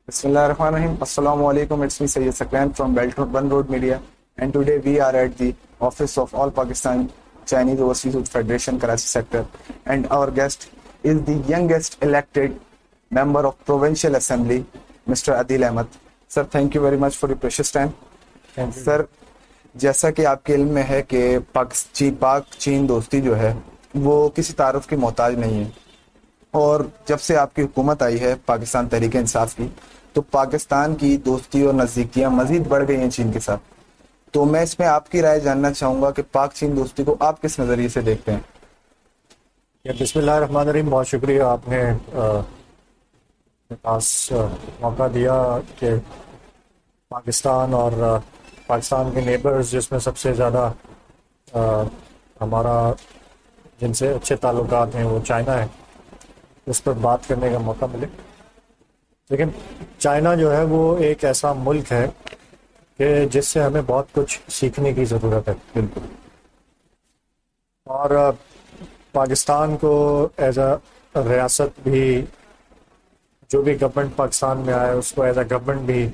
Bismillah ar-Rahman ar-Rahim. Assalamu alaikum. It's me Sayyid Saklan from Belt One Road Media, and today we are at the office of All Pakistan Chinese Overseas Youth Federation, Karachi sector, and our guest is the youngest elected member of Provincial Assembly, Mr. Adil Ahmed. Sir, thank you very much for your precious time. Sir, جیسا کہ آپ کے علم میں ہے کہ پاک چین دوستی جو ہے وہ کسی تعارف کی محتاج نہیں ہے، اور جب سے آپ کی حکومت آئی ہے پاکستان تحریک انصاف کی، تو پاکستان کی دوستی اور نزدیکیاں مزید بڑھ گئی ہیں چین کے ساتھ. تو میں اس میں آپ کی رائے جاننا چاہوں گا کہ پاک چین دوستی کو آپ کس نظریے سے دیکھتے ہیں؟ بسم اللہ الرحمن الرحیم. بہت شکریہ آپ نے پاس موقع دیا کہ پاکستان اور پاکستان کے نیبرز، جس میں سب سے زیادہ ہمارا جن سے اچھے تعلقات ہیں وہ چائنا ہے، اس پر بات کرنے کا موقع ملے. لیکن چائنا جو ہے وہ ایک ایسا ملک ہے کہ جس سے ہمیں بہت کچھ سیکھنے کی ضرورت ہے. بالکل. اور پاکستان کو ایز اے ریاست بھی، جو بھی گورنمنٹ پاکستان میں آئے اس کو ایز اے گورنمنٹ بھی،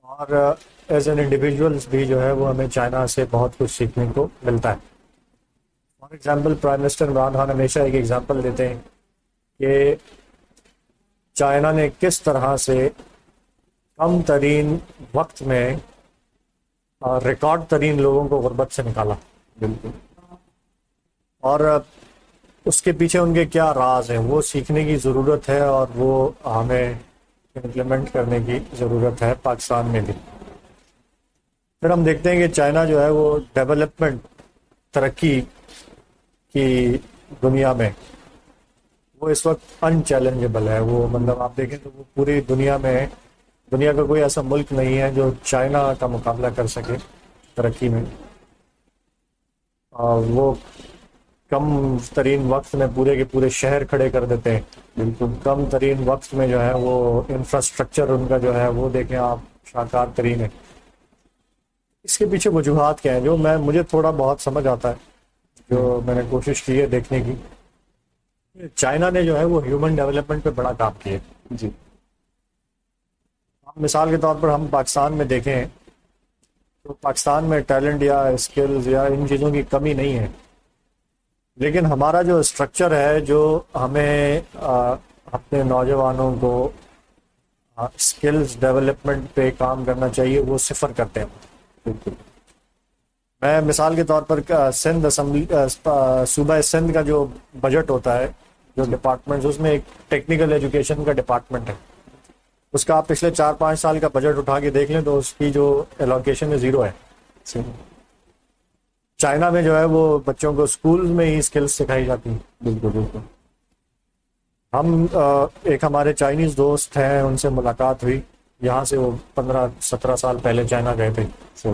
اور ایز این انڈیویجولس بھی جو ہے وہ ہمیں چائنا سے بہت کچھ سیکھنے کو ملتا ہے. For example prime minister Imran Khan ہمیشہ ایک ایگزامپل دیتے ہیں کہ چائنا نے کس طرح سے کم ترین وقت میں ریکارڈ ترین لوگوں کو غربت سے نکالا. بالکل. اور اس کے پیچھے ان کے کیا راز ہیں وہ سیکھنے کی ضرورت ہے، اور وہ ہمیں امپلیمنٹ کرنے کی ضرورت ہے پاکستان میں بھی. پھر ہم دیکھتے ہیں کہ چائنا جو ہے وہ ڈیولپمنٹ، ترقی کی دنیا میں وہ اس وقت ان چیلنجبل ہے. وہ مطلب آپ دیکھیں تو وہ پوری دنیا میں، دنیا کا کوئی ایسا ملک نہیں ہے جو چائنا کا مقابلہ کر سکے ترقی میں. وہ کم ترین وقت میں پورے کے پورے شہر کھڑے کر دیتے ہیں. بالکل. کم ترین وقت میں جو ہے وہ انفراسٹرکچر ان کا جو ہے وہ دیکھیں آپ شاہکار ترین ہے. اس کے پیچھے وجوہات کیا ہیں جو مجھے تھوڑا بہت سمجھ آتا ہے، جو میں نے کوشش کی ہے دیکھنے کی. چائنا نے جو ہے وہ ہیومن ڈیولپمنٹ پہ بڑا کام کیا. جی. مثال کے طور پر ہم پاکستان میں دیکھیں تو پاکستان میں ٹیلنٹ یا اسکلز یا ان چیزوں کی کمی نہیں ہے، لیکن ہمارا جو اسٹرکچر ہے جو ہمیں اپنے نوجوانوں کو اسکلز ڈیولپمنٹ پہ کام کرنا چاہیے وہ صفر کرتے ہیں. بالکل. میں مثال کے طور پر سندھ اسمبلی، صوبہ سندھ کا جو بجٹ ہوتا ہے، جو ڈپارٹمنٹ، اس میں ایک ٹیکنیکل ایجوکیشن کا ڈپارٹمنٹ ہے. اس کا آپ پچھلے 4-5 سال کا بجٹ اٹھا کے دیکھ لیں تو اس کی جو ایلوکیشن ہے 0 ہے. چائنا میں جو ہے وہ بچوں کو اسکول میں ہی اسکلز سکھائی جاتی ہیں. بالکل. بالکل. ہم ایک ہمارے چائنیز دوست ہیں، ان سے ملاقات ہوئی، یہاں سے وہ 15-17 سال پہلے چائنا گئے تھے. تو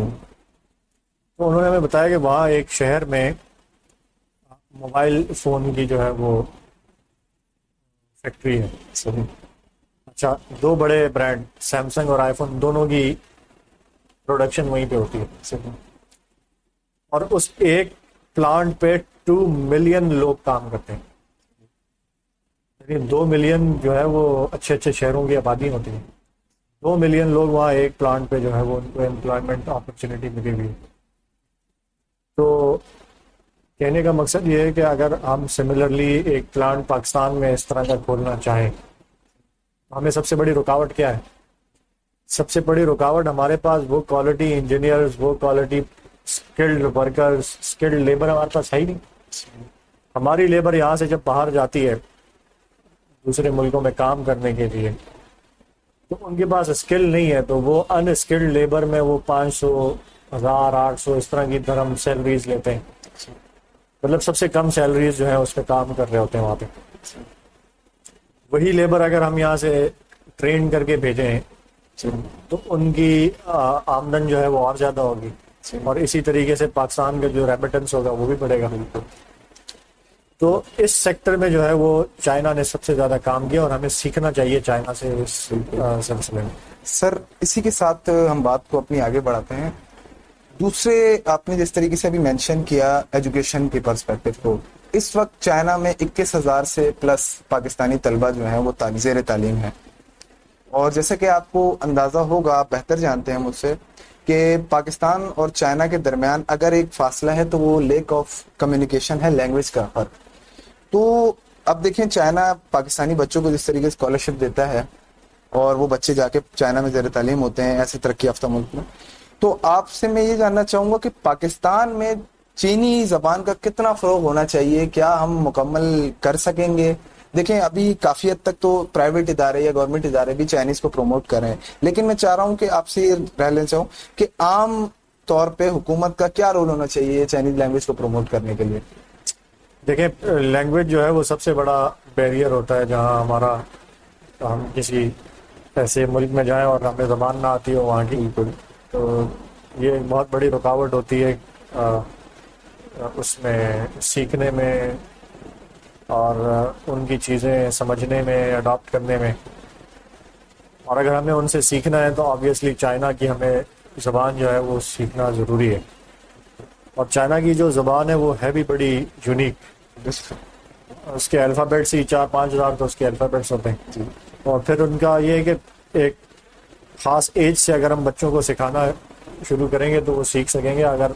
انہوں نے ہمیں بتایا کہ وہاں ایک شہر میں موبائل فون کی جو ہے وہ فیکٹری ہے. اچھا، 2 بڑے برانڈ سیمسنگ اور آئی فون دونوں کی پروڈکشن وہیں پہ ہوتی ہے. اور اس ایک پلانٹ پہ 2 ملین لوگ کام کرتے ہیں. یعنی 2 ملین جو ہے وہ اچھے اچھے شہروں کی آبادی ہوتی ہے. 2 ملین لوگ وہاں ایک پلانٹ پہ جو ہے وہ ان کو امپلائمنٹ اپرچونیٹی ملی ہوئی ہے. تو کہنے کا مقصد یہ ہے کہ اگر ہم سملرلی ایک پلانٹ پاکستان میں اس طرح کا کھولنا چاہیں تو ہمیں سب سے بڑی رکاوٹ کیا ہے؟ سب سے بڑی رکاوٹ ہمارے پاس وہ کوالٹی انجینئرز، وہ quality skilled workers, skilled labour ہمارے پاس ہے ہی نہیں. ہماری لیبر یہاں سے جب باہر جاتی ہے دوسرے ملکوں میں کام کرنے کے لیے تو ان کے پاس اسکل نہیں ہے، تو وہ ان اسکلڈ لیبر میں وہ 500، 1000، 800 اس طرح کی درہم سیلریز لیتے ہیں. مطلب سب سے کم سیلریز جو ہیں اس پہ کام کر رہے ہوتے ہیں وہاں پہ. وہی لیبر اگر ہم یہاں سے ٹرین کر کے بھیجیں تو ان کی آمدن جو ہے وہ اور زیادہ ہوگی، اور اسی طریقے سے پاکستان کا جو ریمیٹنس ہوگا وہ بھی بڑھے گا. تو اس سیکٹر میں جو ہے وہ چائنا نے سب سے زیادہ کام کیا، اور ہمیں سیکھنا چاہیے چائنا سے اس سلسلے میں. سر، اسی کے ساتھ ہم بات کو اپنی آگے بڑھاتے ہیں. دوسرے، آپ نے جس طریقے سے ابھی مینشن کیا ایجوکیشن کے پرسپیکٹو کو، اس وقت چائنا میں 21,000 سے پلس پاکستانی طلبہ جو ہیں وہ زیر تعلیم ہیں. اور جیسا کہ آپ کو اندازہ ہوگا، آپ بہتر جانتے ہیں مجھ سے، کہ پاکستان اور چائنا کے درمیان اگر ایک فاصلہ ہے تو وہ لیک آف کمیونیکیشن ہے، لینگویج کا فرق. تو اب دیکھیں چائنا پاکستانی بچوں کو جس طریقے سے اسکالرشپ دیتا ہے اور وہ بچے جا کے چائنا میں زیر تعلیم ہوتے ہیں ایسے ترقی یافتہ ملک میں، تو آپ سے میں یہ جاننا چاہوں گا کہ پاکستان میں چینی زبان کا کتنا فروغ ہونا چاہیے؟ کیا ہم مکمل کر سکیں گے؟ دیکھیں ابھی کافی حد تک تو پرائیویٹ ادارے یا گورنمنٹ ادارے بھی چائنیز کو پروموٹ کر رہے ہیں، لیکن میں چاہ رہا ہوں کہ آپ سے یہ رائے لینا چاہوں کہ عام طور پہ حکومت کا کیا رول ہونا چاہیے چائنیز لینگویج کو پروموٹ کرنے کے لیے؟ دیکھیں لینگویج جو ہے وہ سب سے بڑا بیریئر ہوتا ہے. جہاں ہم کسی ایسے ملک میں جائیں اور ہمیں زبان نہ آتی ہو وہاں کی، تو یہ ایک بہت بڑی رکاوٹ ہوتی ہے اس میں سیکھنے میں اور ان کی چیزیں سمجھنے میں، اڈاپٹ کرنے میں. اور اگر ہمیں ان سے سیکھنا ہے تو آبویسلی چائنا کی ہمیں زبان جو ہے وہ سیکھنا ضروری ہے. اور چائنا کی جو زبان ہے وہ ہے بھی بڑی یونیک. اس کے الفابیٹس ہی 4-5 ہزار تو اس کے الفابیٹس ہوتے ہیں. اور پھر ان کا یہ ہے کہ ایک خاص ایج سے اگر ہم بچوں کو سکھانا شروع کریں گے تو وہ سیکھ سکیں گے. اگر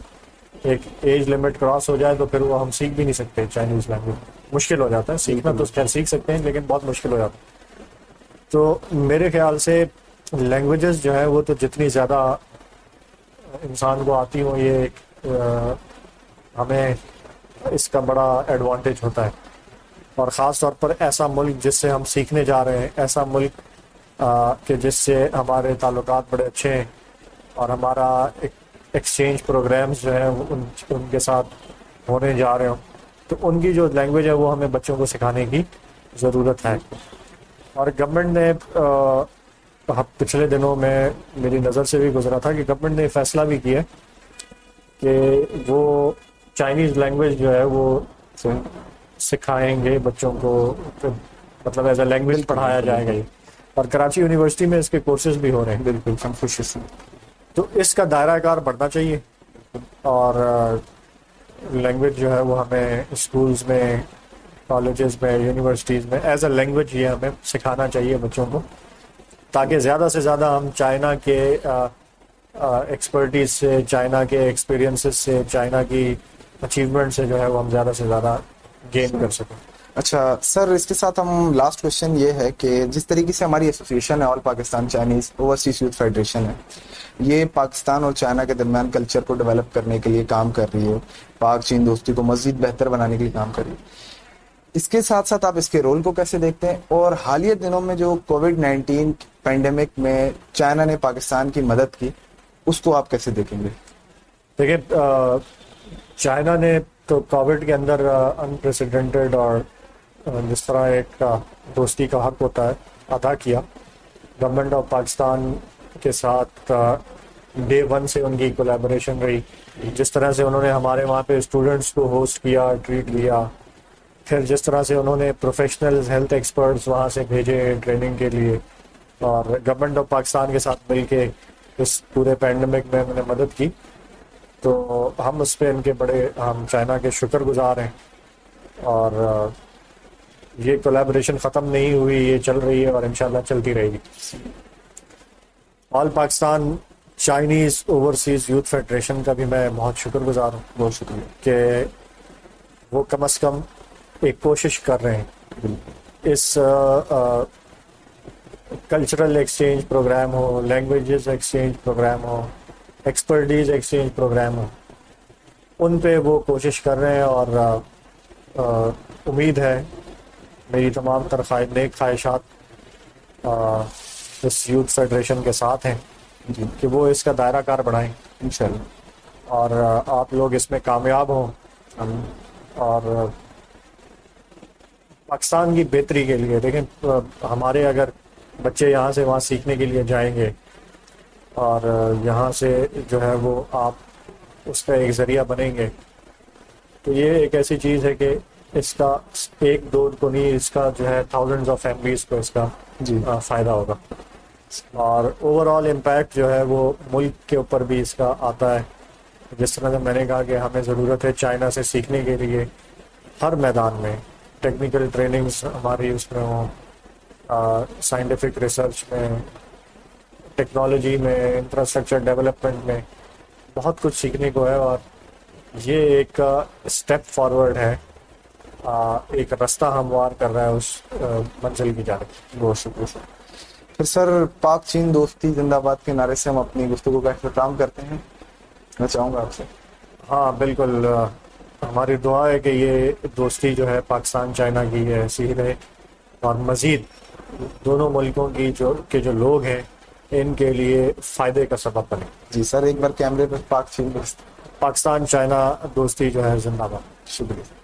ایک ایج لمٹ کراس ہو جائے تو پھر وہ ہم سیکھ بھی نہیں سکتے. چائنیز لینگویج مشکل ہو جاتا ہے سیکھنا، تو خیر سیکھ سکتے ہیں لیکن بہت مشکل ہو جاتا ہے. تو میرے خیال سے لینگویجز جو ہے وہ تو جتنی زیادہ انسان کو آتی ہوں یہ ہمیں اس کا بڑا ایڈوانٹیج ہوتا ہے. اور خاص طور پر ایسا ملک جس سے ہم سیکھنے جا رہے ہیں، ایسا ملک کہ جس سے ہمارے تعلقات بڑے اچھے ہیں اور ہمارا ایکسچینج پروگرامز جو ہیں ان کے ساتھ ہونے جا رہے ہوں، تو ان کی جو لینگویج ہے وہ ہمیں بچوں کو سکھانے کی ضرورت ہے. اور گورنمنٹ نے پچھلے دنوں میں میری نظر سے بھی گزرا تھا کہ گورنمنٹ نے فیصلہ بھی کیا کہ وہ چائنیز لینگویج جو ہے وہ سکھائیں گے بچوں کو، مطلب ایز اے لینگویج پڑھایا جائے گا. اور کراچی یونیورسٹی میں اس کے کورسز بھی ہو رہے ہیں. بالکل کنفیوشس. تو اس کا دائرہ کار بڑھنا چاہیے اور لینگویج جو ہے وہ ہمیں اسکولز میں، کالجز میں، یونیورسٹیز میں ایز اے لینگویج یہ ہمیں سکھانا چاہیے بچوں کو، تاکہ زیادہ سے زیادہ ہم چائنا کے ایکسپرٹیز سے، چائنا کے ایکسپیرینسز سے، چائنا کی اچیومنٹ سے جو ہے وہ ہم زیادہ سے زیادہ گین کر سکیں. اچھا سر، اس کے ساتھ ہم لاسٹ کوشچن یہ ہے کہ جس طریقے سے ہماری ایسوسیشن ہے all Pakistan Chinese overseas youth federation ہے، یہ پاکستان اور چائنا کے درمیان کلچر کو ڈیولپ کرنے کے لیے کام کر رہی ہے، پاک چین دوستی کو مزید بہتر بنانے کے لیے کام کر رہی ہے. اس کے ساتھ ساتھ آپ اس کے رول کو کیسے دیکھتے ہیں؟ اور حالیہ دنوں میں جو کووڈ-19 پینڈیمک میں چائنا نے پاکستان کی مدد کی، اس کو آپ کیسے دیکھیں گے؟ دیکھیں چائنا نے تو کووڈ کے اندر انپریسیڈنٹڈ اور جس طرح ایک دوستی کا حق ہوتا ہے ادا کیا. گورنمنٹ آف پاکستان کے ساتھ ڈے 1 سے ان کی کولیبوریشن رہی. جس طرح سے انہوں نے ہمارے وہاں پہ اسٹوڈنٹس کو ہوسٹ کیا، ٹریٹ کیا، پھر جس طرح سے انہوں نے پروفیشنلز، ہیلتھ ایکسپرٹس وہاں سے بھیجے ٹریننگ کے لیے، اور گورنمنٹ آف پاکستان کے ساتھ مل کے اس پورے پینڈیمک میں انہوں نے مدد کی. تو ہم اس پہ ہم چائنا کے شکر گزار ہیں. اور یہ کولیبوریشن ختم نہیں ہوئی، یہ چل رہی ہے اور انشاءاللہ چلتی رہے گی. All Pakistan Chinese overseas youth federation کا بھی میں بہت شکر گزار ہوں. بہت شکریہ کہ وہ کم از کم ایک کوشش کر رہے ہیں اس کلچرل ایکسچینج پروگرام ہو، لینگویجز ایکسچینج پروگرام ہو، ایکسپرٹیز ایکسچینج پروگرام ہو، ان پہ وہ کوشش کر رہے ہیں. اور امید ہے، میری تمام تر نیک خواہشات اس یوتھ فیڈریشن کے ساتھ ہیں کہ وہ اس کا دائرہ کار بڑھائیں انشاءاللہ، اور آپ لوگ اس میں کامیاب ہوں. اور پاکستان کی بہتری کے لیے دیکھیں، ہمارے اگر بچے یہاں سے وہاں سیکھنے کے لیے جائیں گے اور یہاں سے جو ہے وہ آپ اس کا ایک ذریعہ بنیں گے، تو یہ ایک ایسی چیز ہے کہ اس کا ایک دو کو نہیں، اس کا جو ہے تھاؤزنڈز آف فیملیز کو اس کا فائدہ ہوگا. اور اوور آل امپیکٹ جو ہے وہ ملک کے اوپر بھی اس کا آتا ہے. جس طرح سے میں نے کہا کہ ہمیں ضرورت ہے چائنا سے سیکھنے کے لیے ہر میدان میں، ٹیکنیکل ٹریننگز ہماری اس میں ہوں، سائنٹیفک ریسرچ میں، ٹیکنالوجی میں، انفراسٹرکچر ڈیولپمنٹ میں بہت کچھ سیکھنے کو ہے، اور یہ ایک اسٹیپ فارورڈ ہے، ایک رستہ ہموار کر رہا ہے اس منزل کی جانب۔ بہت شکریہ سر۔ پھر سر، پاک چین دوستی زندہ باد کے نعرے سے ہم اپنی گفتگو کا اختتام کرتے ہیں، میں چاہوں گا آپ سے۔ ہاں بالکل، ہماری دعا ہے کہ یہ دوستی جو ہے پاکستان چائنا کی ہے ایسی ہی رہے، اور مزید دونوں ملکوں کی جو لوگ ہیں ان کے لیے فائدے کا سبب بنے۔ جی سر، ایک بار کیمرے پہ پاک چین دوستی۔ پاکستان چائنا دوستی جو ہے زندہ باد۔ شکریہ۔